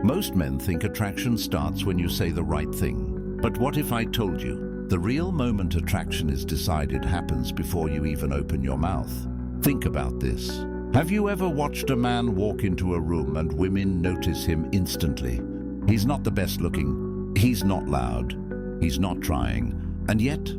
Most men think attraction starts when you say the right thing. But what if I told you the real moment attraction is decided happens before you even open your mouth? Think about this. Have you ever watched a man walk into a room and women notice him instantly? He's not the best looking, he's not loud, he's not trying, and yet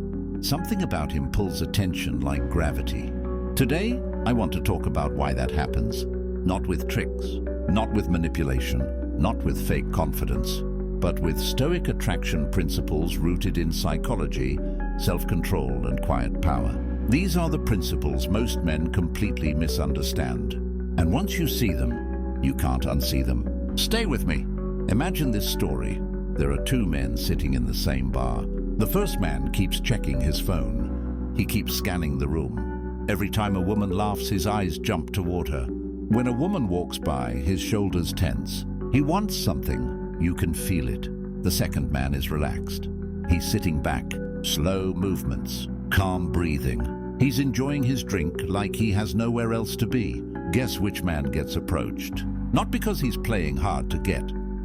something about him pulls attention like gravity. Today, I want to talk about why that happens. Not with tricks, not with manipulation, not with fake confidence, but with Stoic attraction principles rooted in psychology, self-control, and quiet power. These are the principles most men completely misunderstand. And once you see them, you can't unsee them. Stay with me. Imagine this story. There are two men sitting in the same bar. The first man keeps checking his phone. He keeps scanning the room. Every time a woman laughs, his eyes jump toward her. When a woman walks by, his shoulders tense. He wants something. You can feel it. The second man is relaxed. He's sitting back, slow movements, calm breathing. He's enjoying his drink like he has nowhere else to be. Guess which man gets approached? Not because he's playing hard to get,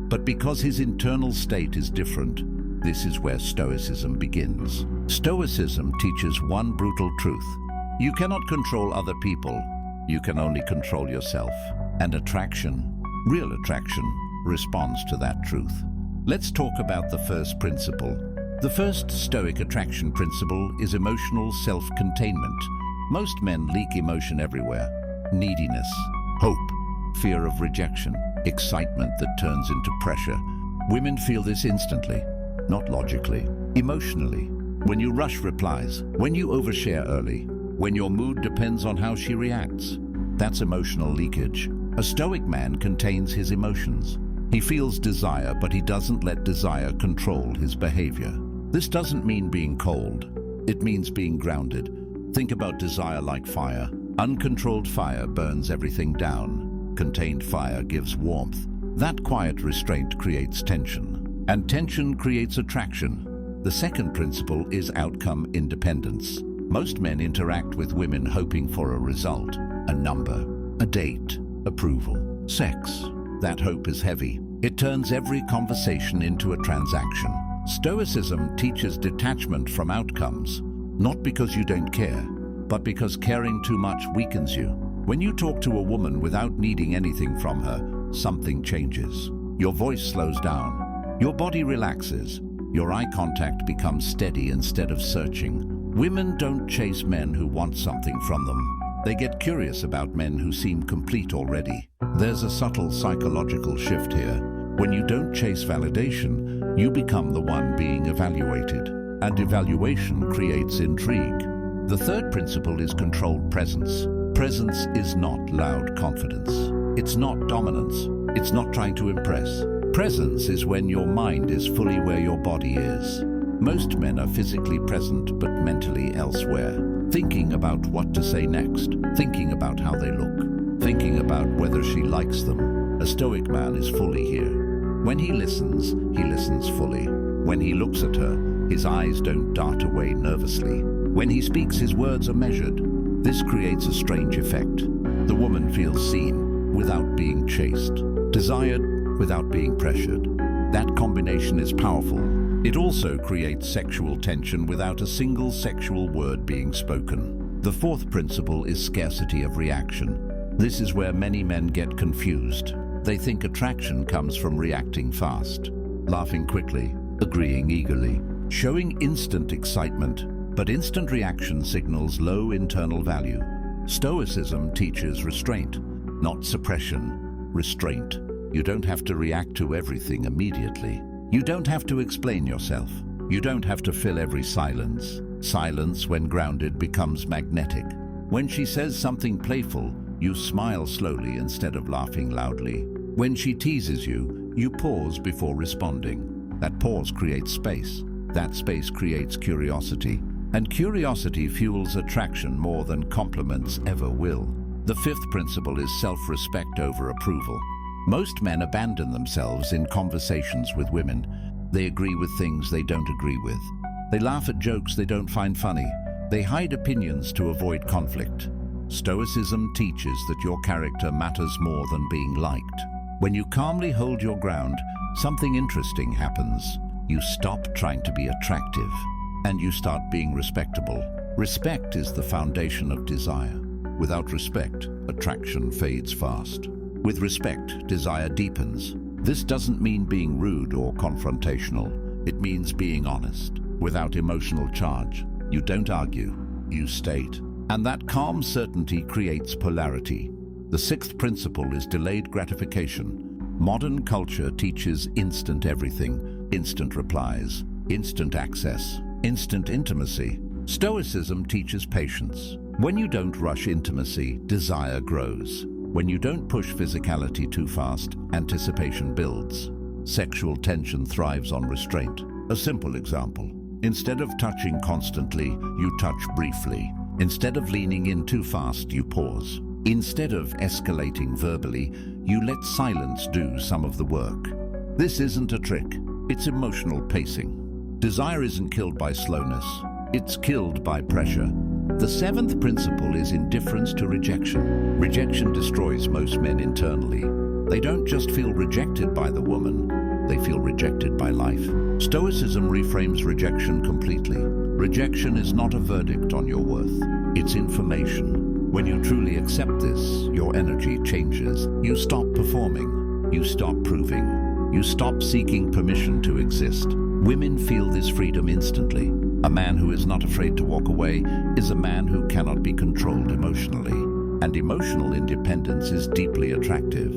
but because his internal state is different. This is where Stoicism begins. Stoicism teaches one brutal truth. You cannot control other people. You can only control yourself. And attraction, real attraction, responds to that truth. Let's talk about the first principle. The first Stoic attraction principle is emotional self-containment. Most men leak emotion everywhere. Neediness, hope, fear of rejection, excitement that turns into pressure. Women feel this instantly, not logically, emotionally. When you rush replies, when you overshare early, when your mood depends on how she reacts. That's emotional leakage. A Stoic man contains his emotions. He feels desire, but he doesn't let desire control his behavior. This doesn't mean being cold. It means being grounded. Think about desire like fire. Uncontrolled fire burns everything down. Contained fire gives warmth. That quiet restraint creates tension. And tension creates attraction. The second principle is outcome independence. Most men interact with women hoping for a result, a number, a date, approval, sex. That hope is heavy. It turns every conversation into a transaction. Stoicism teaches detachment from outcomes, not because you don't care, but because caring too much weakens you. When you talk to a woman without needing anything from her, something changes. Your voice slows down, your body relaxes, your eye contact becomes steady instead of searching. Women don't chase men who want something from them. They get curious about men who seem complete already. There's a subtle psychological shift here. When you don't chase validation, you become the one being evaluated, and evaluation creates intrigue. The third principle is controlled presence. Presence is not loud confidence. It's not dominance. It's not trying to impress. Presence is when your mind is fully where your body is. Most men are physically present but mentally elsewhere, thinking about what to say next, thinking about how they look, thinking about whether she likes them. A Stoic man is fully here. When he listens fully. When he looks at her, his eyes don't dart away nervously. When he speaks, his words are measured. This creates a strange effect. The woman feels seen without being chased, desired without being pressured. That combination is powerful. It also creates sexual tension without a single sexual word being spoken. The fourth principle is scarcity of reaction. This is where many men get confused. They think attraction comes from reacting fast, laughing quickly, agreeing eagerly, showing instant excitement, but instant reaction signals low internal value. Stoicism teaches restraint, not suppression, restraint. You don't have to react to everything immediately. You don't have to explain yourself. You don't have to fill every silence. Silence, when grounded, becomes magnetic. When she says something playful, you smile slowly instead of laughing loudly. When she teases you, you pause before responding. That pause creates space. That space creates curiosity. And curiosity fuels attraction more than compliments ever will. The fifth principle is self-respect over approval. Most men abandon themselves in conversations with women. They agree with things they don't agree with. They laugh at jokes they don't find funny. They hide opinions to avoid conflict. Stoicism teaches that your character matters more than being liked. When you calmly hold your ground, something interesting happens. You stop trying to be attractive, and you start being respectable. Respect is the foundation of desire. Without respect, attraction fades fast. With respect, desire deepens. This doesn't mean being rude or confrontational. It means being honest. Without emotional charge, you don't argue, you state. And that calm certainty creates polarity. The sixth principle is delayed gratification. Modern culture teaches instant everything, instant replies, instant access, instant intimacy. Stoicism teaches patience. When you don't rush intimacy, desire grows. When you don't push physicality too fast, anticipation builds. Sexual tension thrives on restraint. A simple example. Instead of touching constantly, you touch briefly. Instead of leaning in too fast, you pause. Instead of escalating verbally, you let silence do some of the work. This isn't a trick, it's emotional pacing. Desire isn't killed by slowness, it's killed by pressure. The seventh principle is indifference to rejection. Rejection destroys most men internally. They don't just feel rejected by the woman, they feel rejected by life. Stoicism reframes rejection completely. Rejection is not a verdict on your worth, it's information. When you truly accept this, your energy changes. You stop performing, you stop proving, you stop seeking permission to exist. Women feel this freedom instantly. A man who is not afraid to walk away is a man who cannot be controlled emotionally. And emotional independence is deeply attractive.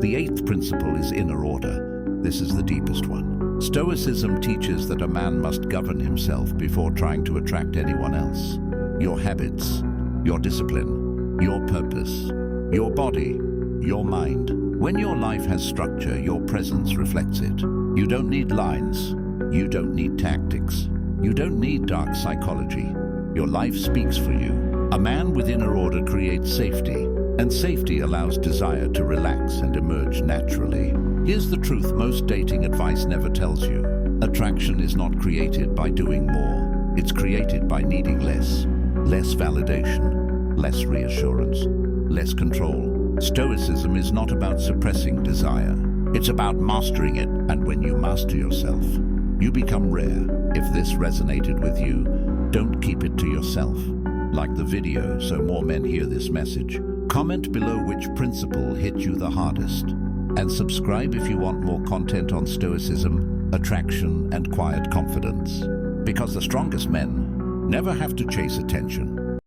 The eighth principle is inner order. This is the deepest one. Stoicism teaches that a man must govern himself before trying to attract anyone else. Your habits, your discipline, your purpose, your body, your mind. When your life has structure, your presence reflects it. You don't need lines. You don't need tactics. You don't need dark psychology. Your life speaks for you. A man with inner order creates safety, and safety allows desire to relax and emerge naturally. Here's the truth most dating advice never tells you. Attraction is not created by doing more. It's created by needing less. Less validation, less reassurance, less control. Stoicism is not about suppressing desire. It's about mastering it, and when you master yourself, you become rare. If this resonated with you, don't keep it to yourself. Like the video so more men hear this message. Comment below which principle hit you the hardest. And subscribe if you want more content on Stoicism, attraction, and quiet confidence. Because the strongest men never have to chase attention.